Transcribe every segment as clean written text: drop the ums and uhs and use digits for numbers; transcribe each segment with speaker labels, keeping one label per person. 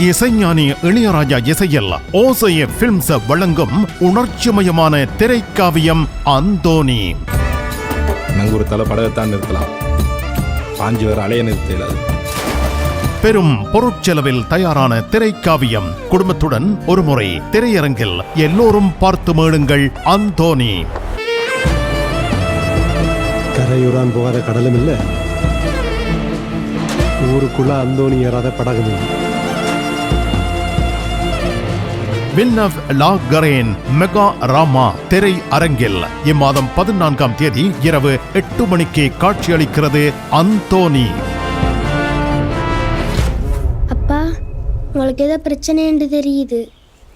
Speaker 1: இசைஞானி இளையராஜா இசையில் ஓசைய பிலிம்ஸ் வழங்கும் உணர்ச்சிமயமான திரைக்காவியம் அந்தோனி.
Speaker 2: நாங்க ஒரு தலை படகத்தான் நிறுத்தலாம், 5 பேர் அலைய நிறுத்தல.
Speaker 1: பெரும் பொருட்செலவில் தயாரான திரைக்காவியம். குடும்பத்துடன் ஒருமுறை திரையரங்கில் எல்லோரும் பார்த்து மேடுங்கள் அந்தோனி.
Speaker 3: கரையுறான் போகாத கடலும் இல்ல, ஊருக்குள்ள அந்தோனி ஏறாத படகும் இல்லை.
Speaker 1: வில்னவ் லா கரேன் மெகா ராமா திரை அரங்கில் இம்மாதம் 14ஆம் தேதி இரவு 8 மணிக்கு காட்சியளிக்கிறது அந்தோனி.
Speaker 4: அப்பா, உங்களுக்கு ஏதோ பிரச்சனை என்று தெரியுது.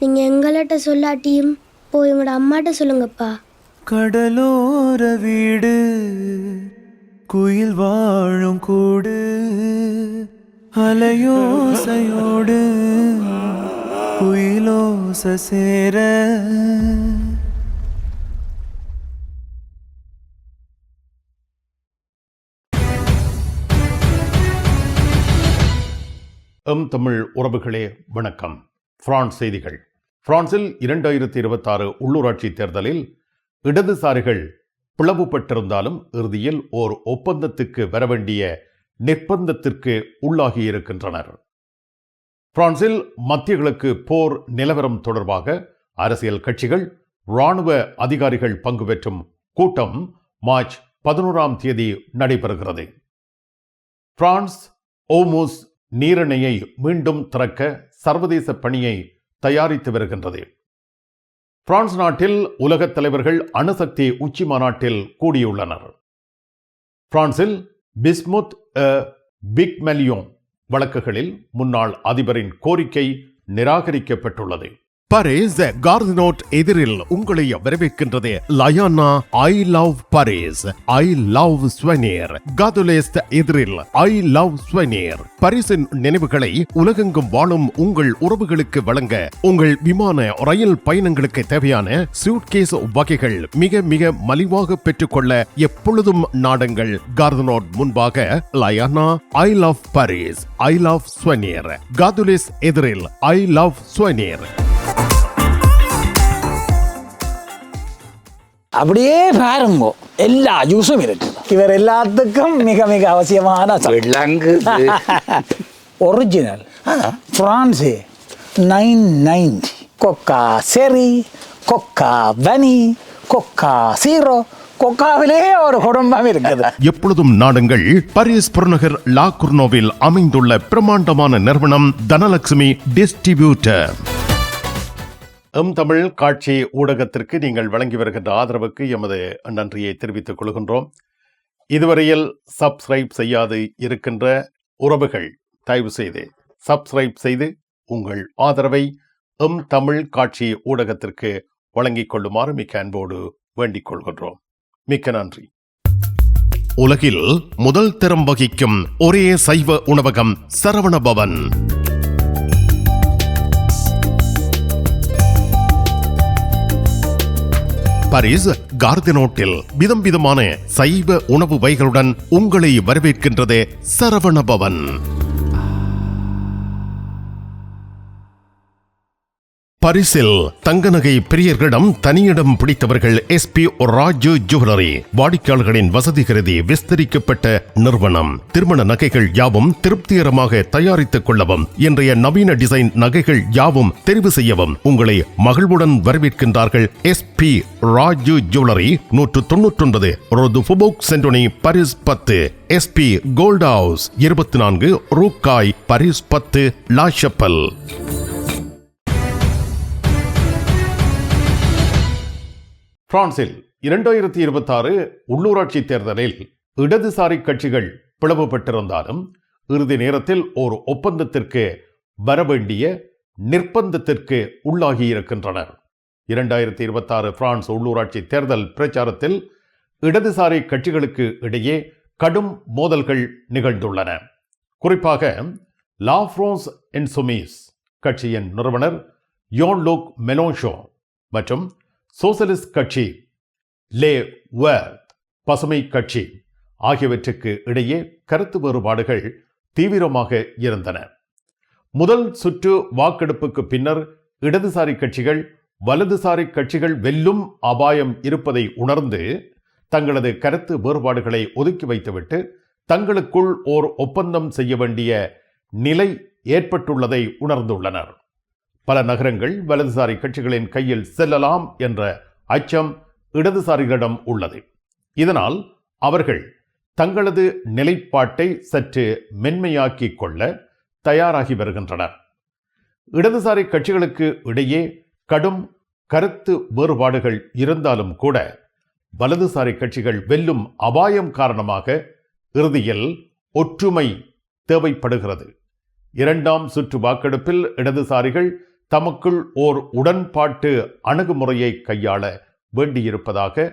Speaker 4: நீங்க எங்கள்கிட்ட சொல்லாட்டியும் போய் உங்களோட அம்மாட்ட சொல்லுங்கப்பா.
Speaker 5: கடலோர வீடு, குயில் வாழும் கூடு, அலையோசையோடு குயிலோச சேர.
Speaker 1: தமிழ் உறவுகளே வணக்கம். பிரான்ஸ் செய்திகள். பிரான்சில் 2026 உள்ளூராட்சி தேர்தலில் இடதுசாரிகள் பிளவுபட்டிருந்தாலும் இறுதியில் ஓர் ஒப்பந்தத்துக்கு வரவேண்டிய நிர்பந்தத்திற்கு உள்ளாகியிருக்கின்றனர். பிரான்சில் மத்திய கிழக்கு போர் நிலவரம் தொடர்பாக அரசியல் கட்சிகள், இராணுவ அதிகாரிகள் பங்கு பெற்றும் கூட்டம் மார்ச் 11ஆம் தேதி நடைபெறுகிறது. பிரான்ஸ் ஓர்முஸ் நீரிணையை மீண்டும் திறக்க சர்வதேச பணியை தயாரித்து வருகின்றது. பிரான்ஸ் நாட்டில் உலகத் தலைவர்கள் அணுசக்தி உச்சி மாநாட்டில் கூடியுள்ளனர். பிரான்சில் பிஸ்முத் பிக்மெலியோன் வழக்குகளில் முன்னாள் அதிபரின் கோரிக்கை நிராகரிக்கப்பட்டுள்ளது. பாரிஸ் கார்தினோட் எதிரில் உங்களை வரவேற்கின்றது லயானா I love Paris, I love souvenir. காதுலேஸ்ட் எதிரில் ஐ லவ் ஸ்வெனியர். பாரிஸின் நினைவுகளை உலகெங்கும் வாழும் உங்கள் உறவுகளுக்கு வழங்க உங்கள் விமான ரயில் பயணங்களுக்கு தேவையான சூட்கேஸ் வகைகள் மிக மிக மலிவாக பெற்றுக்கொள்ள எப்பொழுதும் நாடுங்கள் கார்தினோட் முன்பாக லயானா I love Paris, I love souvenir. காதுலேஸ் எதிரில் ஐ லவ் ஸ்வெனியர்.
Speaker 6: அப்படியே பாருங்க, எல்லா ஜூஸும் இருக்கு. இவர் எல்லாத்துக்கும் மிக மிக அவசியமான ஒரிஜினல் பிரான்ஸ் 990 கொக்கா செரி, கொக்கா வனி, கொக்கா சீரோ. கொக்காவிலே ஒரு குடும்பம் இருக்குது.
Speaker 1: எப்பொழுதும் நாடுங்கள் பாரிஸ் புறநகர் லா குர்னோவில் அமைந்துள்ள பிரமாண்டமான நிறுவனம் தனலட்சுமி டிஸ்ட்ரிபியூட்டர். தமிழ் காட்சி ஊடகத்திற்கு நீங்கள் வழங்கி வருகின்ற ஆதரவுக்கு எமது நன்றியை தெரிவித்துக் கொள்கின்றோம். இதுவரையில் சப்ஸ்கிரைப் செய்யாது இருக்கின்ற உறவுகள் தயவு செய்து சப்ஸ்கிரைப் செய்து உங்கள் ஆதரவை தமிழ் காட்சி ஊடகத்திற்கு வழங்கிக் கொள்ளுமாறு மிக்க அன்போடு வேண்டிக் கொள்கின்றோம். மிக்க நன்றி. உலகில் முதல் தரம் வகிக்கும் ஒரே சைவ உணவகம் சரவணபவன். பாரிஸ் கார்தினோட்டில் விதம் விதமான சைவ உணவு வகைகளுடன் உங்களை வரவேற்கின்றது சரவணபவன். பரிசில் தங்க நகை பிரியர்களிடம் தனியிடம் பிடித்தவர்கள் SP ராஜு ஜுவல்லரி. வாடிக்கையாளர்களின் வசதி கருதி விஸ்தரிக்கப்பட்ட நிறுவனம். திருமண நகைகள் யாவும் திருப்திகரமாக தயாரித்துக் கொள்ளவும், இன்றைய நவீன டிசைன் நகைகள் யாவும் தெரிவு செய்யவும் உங்களை மகிழ்வுடன் வரவேற்கின்றார்கள் SP ராஜு ஜுவல்லரி. 199 ரோது ஃபுபோக் சென்டோனி, பாரிஸ் 10. SP கோல்ட் ஹவுஸ் 24 ரூகாய், பாரிஸ் 10 லா ஷப்பல். பிரான்சில் 2026 உள்ளூராட்சி தேர்தலில் இடதுசாரி கட்சிகள் பிளவுபட்டிருந்தாலும் இறுதி நேரத்தில் ஒரு ஒப்பந்தத்திற்கு வரவேண்டிய நிர்பந்தத்திற்கு உள்ளாகியிருக்கின்றனர். 2026 பிரான்ஸ் உள்ளூராட்சி தேர்தல் பிரச்சாரத்தில் இடதுசாரி கட்சிகளுக்கு இடையே கடும் மோதல்கள் நிகழ்ந்துள்ளன. குறிப்பாக லா பிரான்ஸ் இன்சோமிஸ் கட்சியின் நிறுவனர் யோன் லூக் மெலோன்ஷோ மற்றும் சோசலிஸ்ட் கட்சி லே வர்த் பசுமை கட்சி ஆகியவற்றுக்கு இடையே கருத்து வேறுபாடுகள் தீவிரமாக இருந்தன. முதல் சுற்று வாக்கெடுப்புக்கு பின்னர் இடதுசாரி கட்சிகள் வலதுசாரி கட்சிகள் வெல்லும் அபாயம் இருப்பதை உணர்ந்து தங்களது கருத்து வேறுபாடுகளை ஒதுக்கி வைத்துவிட்டு தங்களுக்குள் ஓர் ஒப்பந்தம் செய்ய வேண்டிய நிலை ஏற்பட்டுள்ளதை உணர்ந்துள்ளனர். பல நகரங்கள் வலதுசாரி கட்சிகளின் கையில் செல்லலாம் என்ற அச்சம் இடதுசாரிகளிடம் உள்ளது. இதனால் அவர்கள் தங்களது நிலைப்பாட்டை சற்று மென்மையாக்கிக் கொள்ள தயாராகி வருகின்றனர். இடதுசாரி கட்சிகளுக்கு இடையே கடும் கருத்து வேறுபாடுகள் இருந்தாலும் கூட வலதுசாரி கட்சிகள் வெல்லும் அபாயம் காரணமாக இறுதியில் ஒற்றுமை தேவைப்படுகிறது. இரண்டாம் சுற்று வாக்கெடுப்பில் இடதுசாரிகள் தமக்குள் ஓர் உடன்பாட்டு அணுகுமுறையை கையாள வேண்டியிருப்பதாக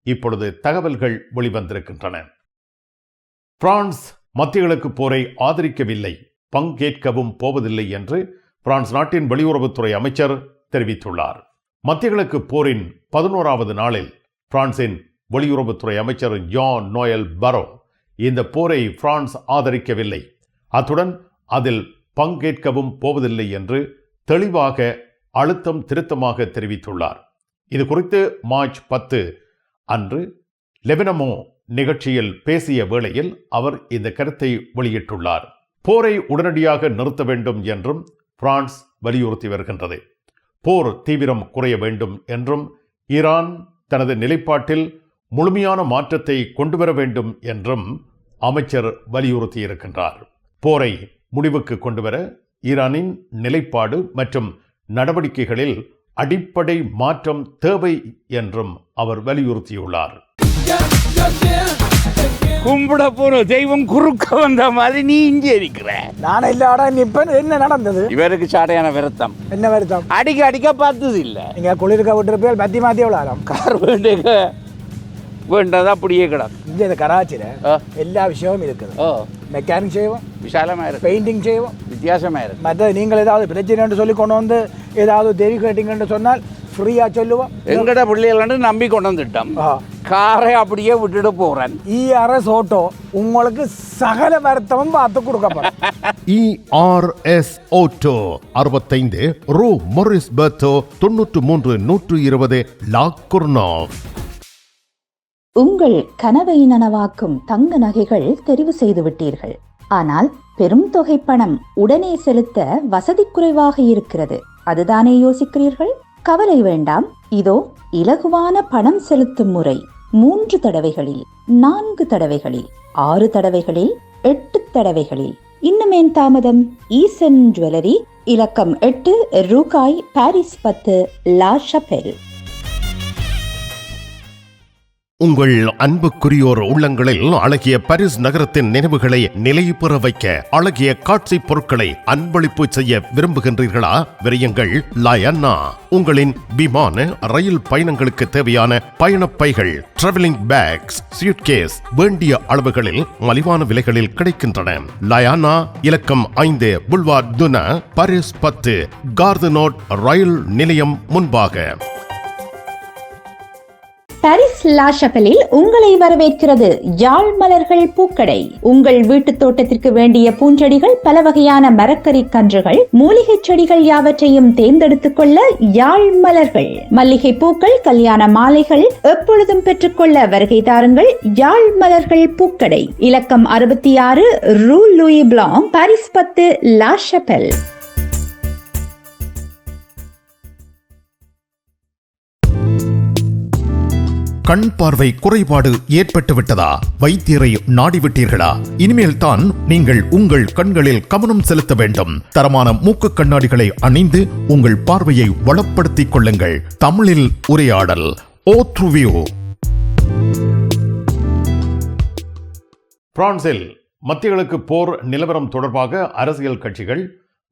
Speaker 1: இப்பொழுது தகவல்கள் வெளிவந்திருக்கின்றன. பிரான்ஸ் மத்திய கிழக்கு போரை ஆதரிக்கவில்லை, பங்கேற்கவும் போவதில்லை என்று பிரான்ஸ் நாட்டின் வெளியுறவுத்துறை அமைச்சர் தெரிவித்துள்ளார். மத்திய கிழக்கு போரின் 11வது நாளில் பிரான்சின் வெளியுறவுத்துறை அமைச்சர் ஜான் நோயல் பரோ இந்த போரை பிரான்ஸ் ஆதரிக்கவில்லை, அத்துடன் அதில் பங்கேற்கவும் போவதில்லை என்று தெளிவாக அழுத்தம் திருத்தமாக தெரிவித்துள்ளார். இது குறித்து மார்ச் 10 அன்று லெபனமோ நிகழ்ச்சியில் பேசிய வேளையில் அவர் இந்த கருத்தை வெளியிட்டுள்ளார். போரை உடனடியாக நிறுத்த வேண்டும் என்றும் பிரான்ஸ் வலியுறுத்தி வருகின்றது. போர் தீவிரம் குறைய வேண்டும் என்றும் ஈரான் தனது நிலைப்பாட்டில் முழுமையான மாற்றத்தை கொண்டுவர வேண்டும் என்றும் அமைச்சர் வலியுறுத்தி இருக்கின்றார். போரை முடிவுக்கு கொண்டுவர ஈரானின் நிலைப்பாடு மற்றும் நடவடிக்கைகளில் அடிப்படை மாற்றம் தேவை என்றும் அவர் வலியுறுத்தியுள்ளார்.
Speaker 7: கும்பிட போற தெய்வம் குறுக்க வந்த மாதிரி நீ இங்கே இருக்கிற.
Speaker 6: நான் இல்லாடா நிப்பேன். என்ன நடந்தது?
Speaker 7: இவருக்கு சாட்டையான வருத்தம்.
Speaker 6: என்ன வருத்தம்?
Speaker 7: அடிக்க பார்த்தது இல்ல.
Speaker 6: நீங்க குளிர்க்க விட்டுருப்பேன், மாத்தி மாத்தி விளாடும்.
Speaker 7: கார் வேண்டதா அப்படியே கிடக்கும்.
Speaker 6: இந்த கராச்சியில எல்லா விஷயமும் இருக்குது. மெக்கானிக் செய்வோம்,
Speaker 7: விசாலமா இருக்கு.
Speaker 6: பெயிண்டிங் செய்வோம்,
Speaker 7: வித்தியாசமா இருக்கு.
Speaker 6: மற்ற நீங்கள் ஏதாவது பிரச்சனை சொல்லி கொண்டு வந்து ஏதாவது தேவி கேட்டீங்கன்னு சொன்னால் ஃப்ரீயா சொல்லுவோம்.
Speaker 7: எங்கட பிள்ளைகள் நம்பி கொண்டு வந்துட்டோம். காரை அப்படியே விட்டுட்டு போறேன்.
Speaker 6: ERS ஆட்டோ உங்களுக்கு சகல வருத்தமும் பார்த்து கொடுக்கப்படும்.
Speaker 1: ERS ஆட்டோ 65 ரூ மொரிஸ் பெர்த்தோ 93 120 லா குர்னாவ்.
Speaker 8: உங்கள் கனவை நனவாக்கும் தங்க நகைகள் தெரிவு செய்து விட்டீர்கள். ஆனால் பெரும் தொகை பணம் உடனே செலுத்த வசதி குறைவாக இருக்கிறது. அதுதானே யோசிக்கிறீர்கள்? கவலை வேண்டாம். இதோ இலகுவான பணம் செலுத்தும் முறை. 3 தடவைகளில், 4 தடவைகளில், 6 தடவைகளில், 8 தடவைகளில். இன்னுமேன் தாமதம்? ஈசன் ஜுவல்லரி, இலக்கம் 8, ரூகாய், பாரிஸ் 10, லா ஷபெல்.
Speaker 1: உங்கள் அன்புக்குரியோர் உள்ளங்களில் அழகிய பாரிஸ் நகரத்தின் நினைவுகளை நிலைபெற வைக்க அழகிய காட்சி பொருட்களை அன்பளிப்பு செய்ய விரும்புகின்றீர்களா? விரையுங்கள் லயன்னா. உங்களின் விமான ரயில் பயணங்களுக்கு தேவையான பயணப்பைகள், டிராவலிங் பேக்ஸ், சூட்கேஸ் வேண்டிய அளவுகளில் மலிவான விலைகளில் கிடைக்கின்றன. லயானா, இலக்கம் 5 புல்வார்ட் துனா, பாரிஸ் 10, கார்தனோட் ரயில் நிலையம் முன்பாக.
Speaker 8: பாரிஸ் லா ஷபெலில் உங்களை வரவேற்கிறது யாழ் மலர்கள் பூக்கடை. உங்கள் வீட்டு தோட்டத்திற்கு வேண்டிய பூஞ்செடிகள், பல வகையான மரக்கறி கன்றுகள், மூலிகை செடிகள் யாவற்றையும் தேர்ந்தெடுத்துக் கொள்ள யாழ் மலர்கள். மல்லிகை பூக்கள், கல்யாண மாலைகள் எப்பொழுதும் பெற்றுக்கொள்ள வருகை தாருங்கள். யாழ் மலர்கள் பூக்கடை, இலக்கம் 66 Rue Louis Blanc, Paris 10, La Chapelle.
Speaker 1: கண் பார்வை குறைபாடு ஏற்பட்டு விட்டதா? வைத்தியரை நாடிவிட்டீர்களா? இனிமேல் தான் நீங்கள் உங்கள் கண்களில் கவனம் செலுத்த வேண்டும். தரமான மூக்கு கண்ணாடிகளை அணிந்து உங்கள் பார்வையை வளப்படுத்திக் கொள்ளுங்கள். தமிழில் உரையாடல் ஓத்ருவியூ. பிரான்சில் மத்திய கிழக்கு போர் நிலவரம் தொடர்பாக அரசியல் கட்சிகள்,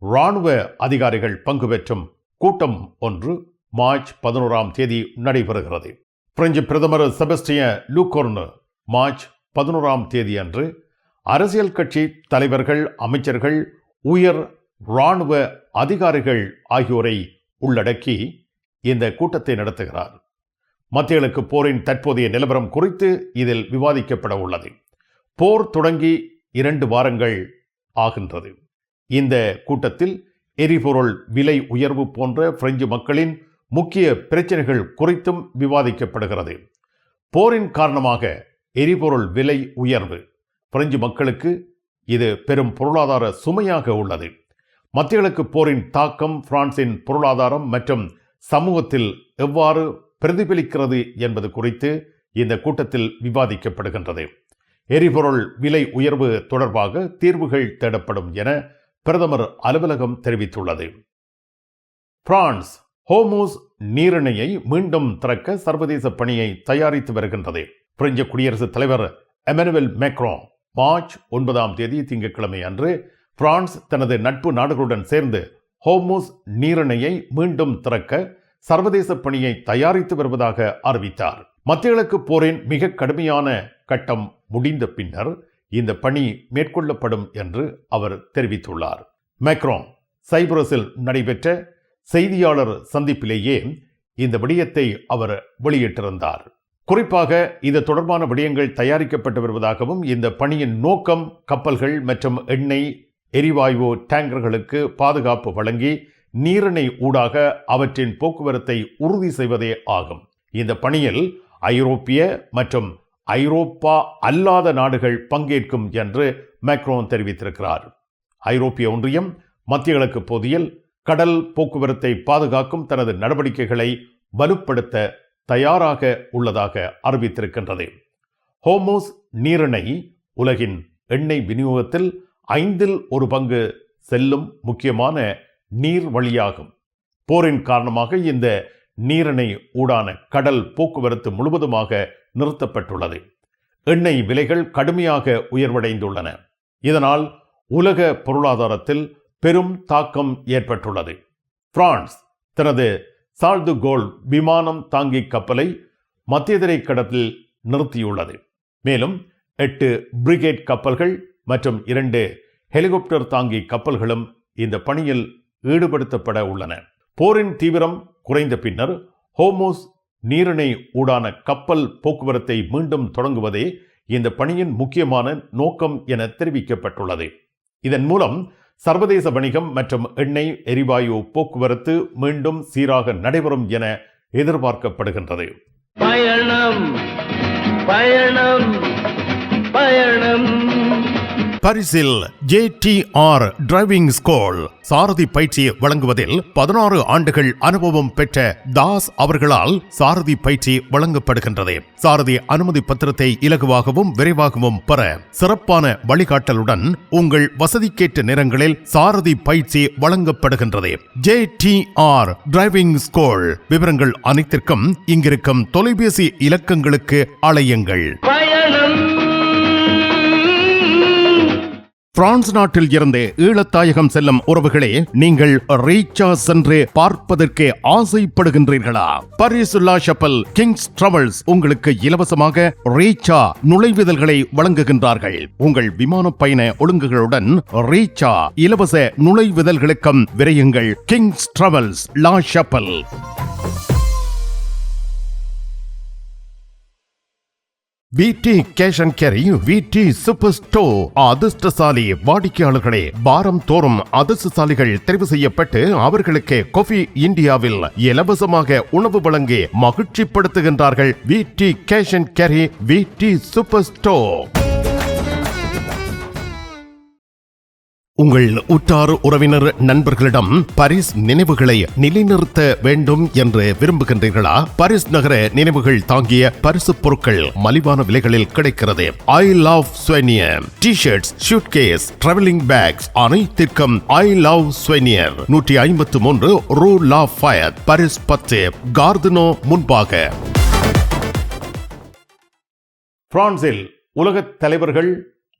Speaker 1: இராணுவ அதிகாரிகள் பங்கு பெற்றும் கூட்டம் ஒன்று மார்ச் 11ஆம் தேதி நடைபெறுகிறது. பிரெஞ்சு பிரதமர் செபஸ்டியன் லூகோர்னு மார்ச் 11ஆம் தேதி அன்று அரசியல் கட்சி தலைவர்கள், அமைச்சர்கள், உயர் இராணுவ அதிகாரிகள் ஆகியோரை உள்ளடக்கி இந்த கூட்டத்தை நடத்துகிறார். மத்திய கிழக்கு போரின் தற்போதைய நிலவரம் குறித்து இதில் விவாதிக்கப்பட உள்ளது. போர் தொடங்கி 2 வாரங்கள் ஆகின்றது. இந்த கூட்டத்தில் எரிபொருள் விலை உயர்வு போன்ற பிரெஞ்சு மக்களின் முக்கிய பிரச்சனைகள் குறித்தும் விவாதிக்கப்படுகிறது. போரின் காரணமாக எரிபொருள் விலை உயர்வு பிரெஞ்சு மக்களுக்கு இது பெரும் பொருளாதார சுமையாக உள்ளது. மத்திய கிழக்கு போரின் தாக்கம் பிரான்சின் பொருளாதாரம் மற்றும் சமூகத்தில் எவ்வாறு பிரதிபலிக்கிறது என்பது குறித்து இந்த கூட்டத்தில் விவாதிக்கப்படுகின்றது. எரிபொருள் விலை உயர்வு தொடர்பாக தீர்வுகள் தேடப்படும் என பிரதமர் அலுவலகம் தெரிவித்துள்ளது. பிரான்ஸ் ஹோர்முஸ் நீரிணையை மீண்டும் திறக்க சர்வதேச பணியை தயாரித்து வருகின்றது. பிரெஞ்சு குடியரசுத் தலைவர் எமனுவல் மேக்ரோன் மார்ச் 9 திங்கட்கிழமை அன்று பிரான்ஸ் தனது நட்பு நாடுகளுடன் சேர்ந்து ஹோர்முஸ் நீரிணையை மீண்டும் திறக்க சர்வதேச பணியை தயாரித்து வருவதாக அறிவித்தார். மத்திய கிழக்கு போரின் மிக கடுமையான கட்டம் முடிந்த பின்னர் இந்த பணி மேற்கொள்ளப்படும் என்று அவர் தெரிவித்துள்ளார். மேக்ரோன் சைப்ரஸில் நடைபெற்ற செய்தியாளர் சந்திப்பிலேயே இந்த விடயத்தை அவர் வெளியிட்டிருந்தார். குறிப்பாக இது தொடர்பான விடயங்கள் தயாரிக்கப்பட்டு வருவதாகவும் இந்த பணியின் நோக்கம் கப்பல்கள் மற்றும் எண்ணெய் எரிவாயு டேங்கர்களுக்கு பாதுகாப்பு வழங்கி நீரிணை ஊடாக அவற்றின் போக்குவரத்தை உறுதி செய்வதே ஆகும். இந்த பணியில் ஐரோப்பிய மற்றும் ஐரோப்பா அல்லாத நாடுகள் பங்கேற்கும் என்று மேக்ரோன் தெரிவித்திருக்கிறார். ஐரோப்பிய ஒன்றியம் மத்திய கிழக்கு பகுதியில் கடல் போக்குவரத்தை பாதுகாக்கும் தனது நடவடிக்கைகளை வலுப்படுத்த தயாராக உள்ளதாக அறிவித்திருக்கின்றது. ஹோர்முஸ் நீரிணை உலகின் எண்ணெய் விநியோகத்தில் 1/5 செல்லும் முக்கியமான நீர் வழியாகும். போரின் காரணமாக இந்த நீரிணை ஊடான கடல் போக்குவரத்து முழுவதுமாக நிறுத்தப்பட்டுள்ளது. எண்ணெய் விலைகள் கடுமையாக உயர்வடைந்துள்ளன. இதனால் உலக பொருளாதாரத்தில் பெரும் தாக்கம் ஏற்பட்டுள்ளது. பிரான்ஸ் தனது சார்ல் டு கோல் விமானம் தாங்கி கப்பலை மத்திய தரைக்கடலில் நிறுத்தியுள்ளது. மேலும் 8 பிரிகேட் கப்பல்கள் மற்றும் 2 ஹெலிகாப்டர் தாங்கி கப்பல்களும் இந்த பணியில் ஈடுபடுத்தப்பட உள்ளன. போரின் தீவிரம் குறைந்த பின்னர் ஹோர்முஸ் நீரிணை ஊடான கப்பல் போக்குவரத்தை மீண்டும் தொடங்குவதே இந்த பணியின் முக்கியமான நோக்கம் என தெரிவிக்கப்பட்டுள்ளது. இதன் மூலம் சர்வதேச வணிகம் மற்றும் எண்ணெய் எரிவாயு போக்குவரத்து மீண்டும் சீராக நடைபெறும் என எதிர்பார்க்கப்படுகின்றது.
Speaker 9: பயணம் பயணம் பயணம்.
Speaker 1: பாரிஸில் JTR டிரைவிங் ஸ்கூல் சாரதி பயிற்சி வழங்குவதில் 16 ஆண்டுகள் அனுபவம் பெற்ற தாஸ் அவர்களால் சாரதி பயிற்சி வழங்கப்படுகின்றது. சாரதி அனுமதி பத்திரத்தை இலகுவாகவும் விரைவாகவும் பெற சிறப்பான வழிகாட்டலுடன் உங்கள் வசதிக்கேற்ற நேரங்களில் சாரதி பயிற்சி வழங்கப்படுகின்றது. JTR driving school. விவரங்கள் அனைத்திற்கும் இங்கிருக்கும் தொலைபேசி இலக்கங்களுக்கு அழையுங்கள். பிரான்ஸ் நாட்டில் இருந்து ஈழத்தாயகம் செல்லும் உறவுகளே, நீங்கள் ரீச்சா சென்று பார்ப்பதற்கு ஆசைப்படுகின்றீர்களா? பாரிஸ் லா ஷப்பல் கிங்ஸ் டிராவல்ஸ் உங்களுக்கு இலவசமாக ரீச்சா நுழைவுதல்களை வழங்குகின்றார்கள். உங்கள் விமான பயண ஒழுங்குகளுடன் ரீச்சா இலவச நுழைவுதல்களுக்கும் விரையுங்கள். Kings Travels La Chapelle. VT cash and carry VT super store. அதிர்ஷ்டசாலி வாடிக்கையாளர்களே, வாரம் தோறும் அதிர்ஷ்டசாலிகள் தெரிவு செய்யப்பட்டு அவர்களுக்கு காஃபி இந்தியாவில் இலவசமாக உணவு வழங்கி மகிழ்ச்சிப்படுத்துகின்றார்கள். VT cash and carry VT super store. உங்கள் உற்றார் உறவினர் நண்பர்களிடம் பாரிஸ் நினைவுகளை நிலைநிறுத்த வேண்டும் என்று விரும்புகின்றீர்களா? பாரிஸ் நகர நினைவுகள் தாங்கிய பரிசு பொருட்கள் மலிவான விலைகளில் கிடைக்கிறது. ஐ love souvenir T-shirts, suitcase, travelling packs அனைத்திற்கும் ஐ லவ் ஸ்வெனியர். 153 ரூ லா ஃபயத், பாரிஸ் 10, கார்தினோ முன்பாக. பிரான்சில் உலகத் தலைவர்கள்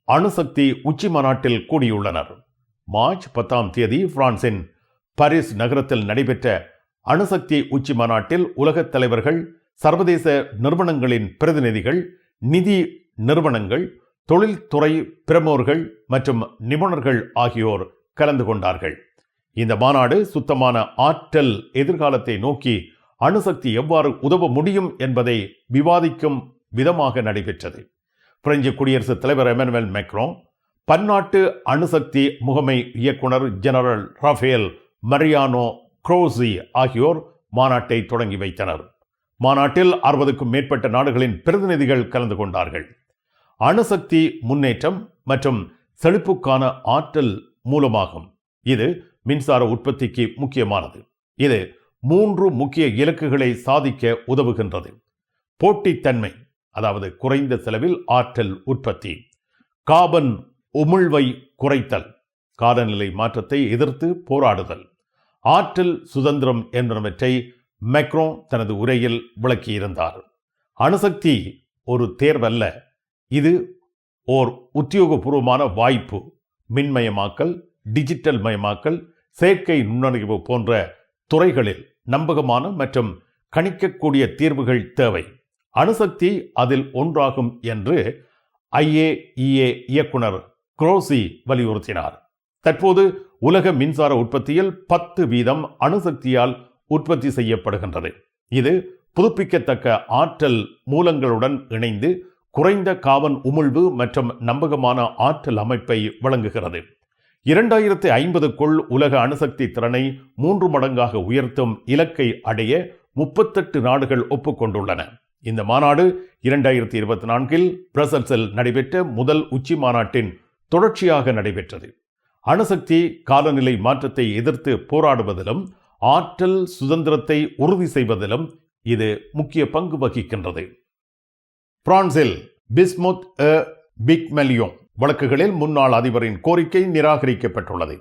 Speaker 1: அணுசக்தி உச்சி மாநாட்டில் கூடியுள்ளனர். மார்ச் 10 பிரான்சின் பாரிஸ் நகரத்தில் நடைபெற்ற அணுசக்தி உச்சி மாநாட்டில் உலகத் தலைவர்கள், சர்வதேச நிறுவனங்களின் பிரதிநிதிகள், நிதி நிறுவனங்கள், தொழில்துறை பிரமுகர்கள் மற்றும் நிபுணர்கள் ஆகியோர் கலந்து கொண்டார்கள். இந்த மாநாடு சுத்தமான ஆற்றல் எதிர்காலத்தை நோக்கி அணுசக்தி எவ்வாறு உதவ முடியும் என்பதை விவாதிக்கும் விதமாக நடைபெற்றது. பிரெஞ்சு குடியரசுத் தலைவர் எமனுவல் மேக்ரோன், பன்னாட்டு அணுசக்தி முகமை இயக்குனர் ஜெனரல் ரஃபேல் மரியானோ குரோசி ஆகியோர் மாநாட்டை தொடங்கி வைத்தனர். மாநாட்டில் 60க்கும் மேற்பட்ட நாடுகளின் பிரதிநிதிகள் கலந்து கொண்டார்கள். அணுசக்தி முன்னேற்றம் மற்றும் செழிப்புக்கான ஆற்றல் மூலமாகும். இது மின்சார உற்பத்திக்கு முக்கியமானது. இது 3 முக்கிய இலக்குகளை சாதிக்க உதவுகின்றது. போட்டித்தன்மை, அதாவது குறைந்த செலவில் ஆற்றல் உற்பத்தி, கார்பன் உமிழ்வை குறைத்தல், காலநிலை மாற்றத்தை எதிர்த்து போராடுதல், ஆற்றல் சுதந்திரம் என்பனவற்றை மேக்ரோன் தனது உரையில் விளக்கியிருந்தார். அணுசக்தி ஒரு தேர்வல்ல, இது ஓர் உத்தியோகபூர்வமான வாய்ப்பு. மின்மயமாக்கல், டிஜிட்டல் மயமாக்கல், செயற்கை நுண்ணறிவு போன்ற துறைகளில் நம்பகமான மற்றும் கணிக்கக்கூடிய தீர்வுகள் தேவை. அணுசக்தி அதில் ஒன்றாகும் என்று IAEA இயக்குனர் குரோசி வலியுறுத்தினார். தற்போது உலக மின்சார உற்பத்தியில் 10% அணுசக்தியால் உற்பத்தி செய்யப்படுகின்றது. இது புதுப்பிக்கத்தக்க ஆற்றல் மூலங்களுடன் இணைந்து குறைந்த கார்பன் உமிழ்வு மற்றும் நம்பகமான ஆற்றல் அமைப்பை வழங்குகிறது. 2050க்குள் உலக அணுசக்தி திறனை 3 மடங்காக உயர்த்தும் இலக்கை அடைய 38 நாடுகள் ஒப்புக்கொண்டுள்ளன. இந்த மாநாடு 2024இல் பிரசல்ஸில் நடைபெற்ற முதல் உச்சி மாநாட்டின் தொடர்ச்சியாக நடைபெற்றது. அணுசக்தி காலநிலை மாற்றத்தை எதிர்த்து போராடுவதிலும் ஆற்றல் சுதந்திரத்தை உறுதி செய்வதிலும் இது முக்கிய பங்கு வகிக்கின்றது. பிரான்சில் பிஸ்முத் பிக்மெலியோன் வழக்குகளில் முன்னாள் அதிபரின் கோரிக்கை நிராகரிக்கப்பட்டுள்ளது.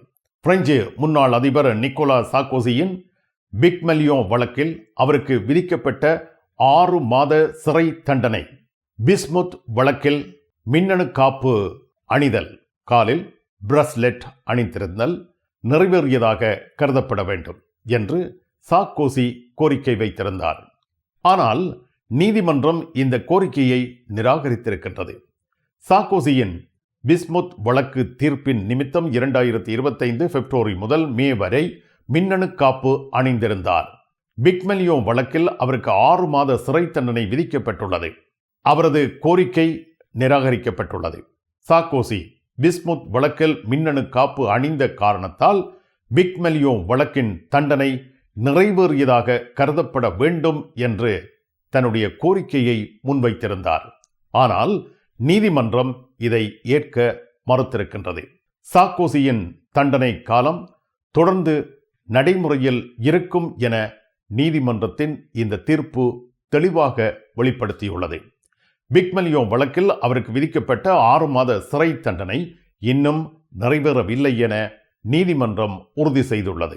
Speaker 1: பிரெஞ்சு முன்னாள் அதிபர் நிக்கோலா சார்க்கோசியின் பிக்மெலியோன் வழக்கில் அவருக்கு விதிக்கப்பட்ட 6 மாத சிறை தண்டனை பிஸ்முத் வழக்கில் மின்னணு காப்பு அணிதல், காலில் பிரஸ்லெட் அணிந்திருந்தல் நிறைவேறியதாக கருதப்பட வேண்டும் என்று சார்க்கோசி கோரிக்கை வைத்திருந்தார். ஆனால் நீதிமன்றம் இந்த கோரிக்கையை நிராகரித்திருக்கின்றது. சார்க்கோசியின் பிஸ்முத் வழக்கு தீர்ப்பின் நிமித்தம் 2025 பிப்ரவரி முதல் மே வரை மின்னணு காப்பு அணிந்திருந்தார். பிக்மெலியோன் வழக்கில் அவருக்கு 6 மாத சிறை தண்டனை விதிக்கப்பட்டுள்ளது. அவரது கோரிக்கை நிராகரிக்கப்பட்டுள்ளது. சார்க்கோசி பிஸ்முத் வழக்கில் மின்னணு காப்பு அணிந்த காரணத்தால் பிக்மெலியோன் வழக்கின் தண்டனை நிறைவேறியதாக கருதப்பட வேண்டும் என்று தன்னுடைய கோரிக்கையை முன்வைத்திருந்தார். ஆனால் நீதிமன்றம் இதை ஏற்க மறுத்திருக்கின்றது. சார்க்கோசியின் தண்டனை காலம் தொடர்ந்து நடைமுறையில் இருக்கும் என நீதிமன்றத்தின் இந்த தீர்ப்பு தெளிவாக வெளிப்படுத்தியுள்ளது. பிக்மெலியோன் வழக்கில் அவருக்கு விதிக்கப்பட்ட 6 மாத சிறை தண்டனை இன்னும் நிறைவேறவில்லை என நீதிமன்றம் உறுதி செய்துள்ளது.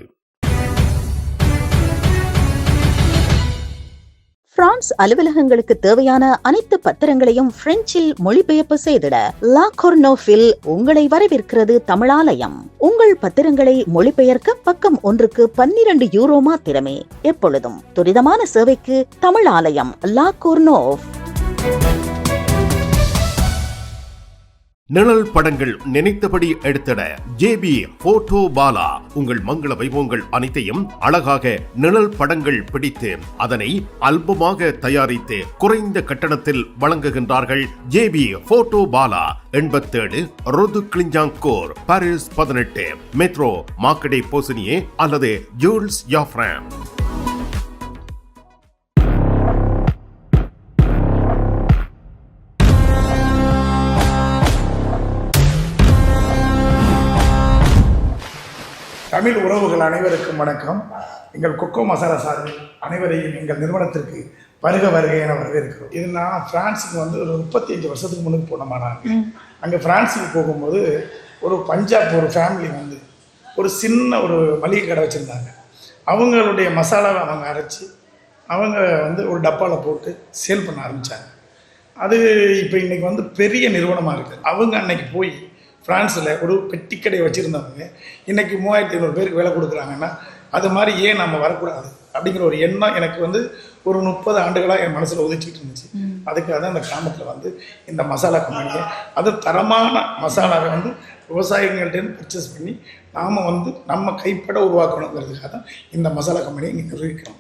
Speaker 8: பிரான்ஸ் அலுவலகங்களுக்கு தேவையான அனைத்து பத்திரங்களையும் பிரெஞ்சில் மொழிபெயர்ப்பு செய்திட லா கொர்னோஃபில் உங்களை வரவேற்கிறது தமிழாலயம். உங்கள் பத்திரங்களை மொழிபெயர்க்க பக்கம் ஒன்றுக்கு 12 யூரோ மாத்திரமே. எப்பொழுதும் துரிதமான சேவைக்கு தமிழாலயம், லா கொர்னோஃப்.
Speaker 1: நிழல் படங்கள் நினைத்தபடி எடுத்திட JB போட்டோ பாலா. உங்கள் மங்கள வைபவங்கள் அனைத்தையும் அழகாக நிழல் படங்கள் பிடித்து அதனை ஆல்பமாக தயாரித்து குறைந்த கட்டணத்தில் வழங்குகின்றார்கள் JB போட்டோ பாலா. 87 ரோது கிளிஞ்சாங்கோர், பாரிஸ் 18, மெட்ரோ மார்க்கெட்டை போசினியே அல்லது ஜூல்ஸ் யாஃப்ரான்.
Speaker 10: தமிழ் உறவுகள் அனைவருக்கும் வணக்கம். எங்கள் கொக்கோ மசாலா சார்பில் அனைவரையும் எங்கள் நிறுவனத்திற்கு வருக வருக என வரவேற்கிறோம். இது நான் பிரான்ஸுக்கு வந்து ஒரு 35 வருஷத்துக்கு முன்னுக்கு போனோமானாங்க. அங்கே பிரான்ஸுக்கு போகும்போது ஒரு பஞ்சாப் ஒரு ஃபேமிலி வந்து ஒரு சின்ன ஒரு மளிகை கடை வச்சுருந்தாங்க. அவங்களுடைய மசாலாவை அவங்க அரைச்சி அவங்க வந்து ஒரு டப்பாவில் போட்டு சேல் பண்ண ஆரம்பித்தாங்க. அது இப்போ இன்றைக்கி வந்து பெரிய நிறுவனமாக இருக்குது. அவங்க அன்னைக்கு போய் ஃப்ரான்ஸில் ஒரு பெட்டிக்கடை வச்சுருந்தவங்க இன்றைக்கி 3500 பேருக்கு வேலை கொடுக்குறாங்கன்னா அது மாதிரி ஏன் நம்ம வரக்கூடாது அப்படிங்கிற ஒரு எண்ணம் எனக்கு வந்து ஒரு 30 ஆண்டுகளாக என் மனசில் உதிச்சிட்டு இருந்துச்சு. அதுக்காக தான் இந்த கிராமத்தில் வந்து இந்த மசாலா கம்பெனியை, அது தரமான மசாலாவை வந்து விவசாயிகள்கிட்ட பர்ச்சேஸ் பண்ணி நாம் வந்து நம்ம கைப்பட உருவாக்கணுங்கிறதுக்காக தான் இந்த மசாலா கம்பெனியை இங்கே நிர்வகிக்கிறோம்.